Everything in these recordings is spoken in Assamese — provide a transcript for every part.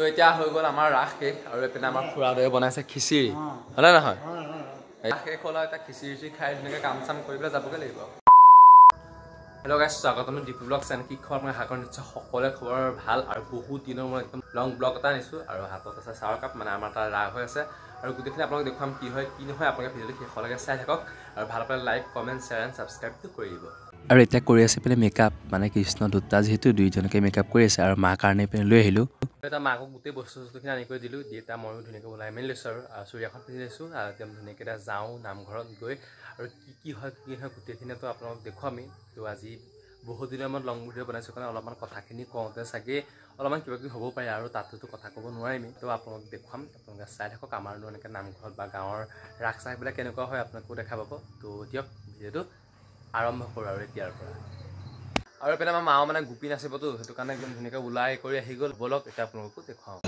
এতিয়া হৈ গ'ল আমাৰ ৰাস শেষ আৰু এপিনে আমাৰ খুৰাদেৱে বনাইছে খিচিৰি হয়নে নহয় ৰাস শেষ হ'ল আৰু এতিয়া খিচিৰি খাই ধুনীয়াকৈ কাম চাম কৰি পেলাই যাবগৈ লাগিব হেল্ল' গাইছ স্বাগতম দীপু ব্লগ চেনেল কি খবৰ আপোনাৰ হাতৰ নিশ্চয় সকলোৰে খবৰ ভাল আৰু বহুত দিনৰ মই একদম লং ব্লগ এটা আনিছোঁ আৰু হাতত আছে চাহৰ কাপ মানে আমাৰ তাত ৰাস হৈ আছে আৰু গোটেইখিনি আপোনালোক দেখুৱাম কি হয় কি নহয় আপোনালোকে ভিডিঅ'টো শেষলৈকে চাই থাকক আৰু ভাল পালে লাইক কমেণ্ট শ্বেয়াৰ এণ্ড ছাবস্ক্ৰাইবটো কৰি দিব আৰু এতিয়া কৰি আছে পেলাই মেকআপ মানে কৃষ্ণ দুটা যিহেতু দুইজনকে মেকআপ কৰি আছে আৰু মাৰ কাৰণে পেলাই লৈ আহিলোঁ এটা মাকক গোটেই বস্তুখিনি আনি কৰি দিলোঁ দি এটা ময়ো ধুনীয়াকৈ ওলাই মেলি লৈছোঁ আৰু চুৰিয়াখন পিন্ধি লৈছোঁ আৰু একদম ধুনীয়াকৈ এতিয়া যাওঁ নামঘৰত গৈ আৰু কি হয় গোটেইখিনিতো আপোনালোক দেখুৱামেই তো আজি বহুত দিনৰ মূৰত লং ভিডিঅ' বনাইছোঁ কাৰণে অলপমান কথাখিনি কওঁতে চাগে অলপমান কিবা কিবি হ'ব পাৰে আৰু তাতোতো কথা ক'ব নোৱাৰিমেই তো আপোনালোক দেখুৱাম আপোনালোকে চাই থাকক আমাৰনো এনেকৈ নামঘৰত বা গাঁৱৰ ৰাস চাইবিলাক কেনেকুৱা হয় আপোনালোকেও দেখা পাব তো দিয়ক ভিডিঅ'টো আৰম্ভ কৰোঁ আৰু এতিয়াৰ পৰা আৰু এপিনে আমাৰ মাও মানে গোপী নাচিবতো সেইটো কাৰণে একদম ধুনীয়াকৈ ওলাই কৰি আহি গ'ল ব'লক এতিয়া আপোনালোকো দেখুৱাওঁ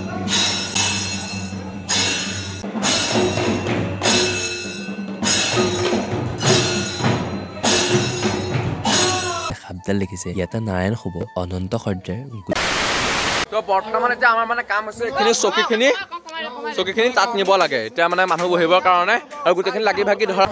শব্দডাল লিখিছে ইয়াতে নাৰায়ণ শুব অনন্ত সৰ্যাৰ তো বৰ্তমান এতিয়া আমাৰ মানে কাম হৈছে এইখিনি চকীখিনি তাত নিব লাগে এতিয়া মানে মানুহ বহিবৰ কাৰণে আৰু গোটেইখিনি লাগি ভাগি ধৰা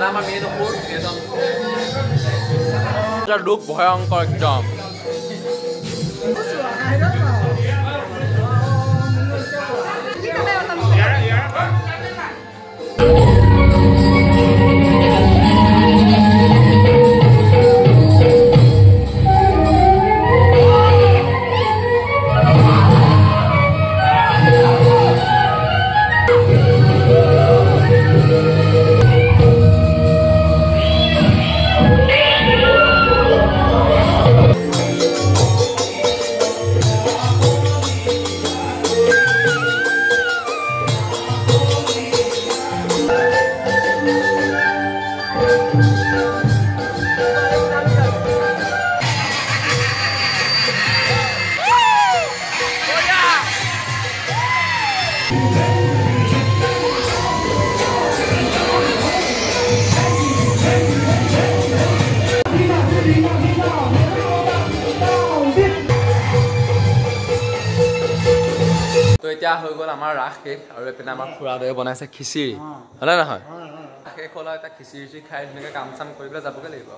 আমাৰ মেইন অসুৰ এজন লোক ভয়ংকৰ একদম এতিয়া হৈ গ'ল আমাৰ ৰাস শেষ আৰু এপিনে আমাৰ খুৰাদেৱে বনাইছে খিচিৰি হয়নে নহয় শেষ হ'ল আৰু এতিয়া খিচিৰি খাই ধুনীয়াকৈ কাম চাম কৰি পেলাই যাবগৈ লাগিব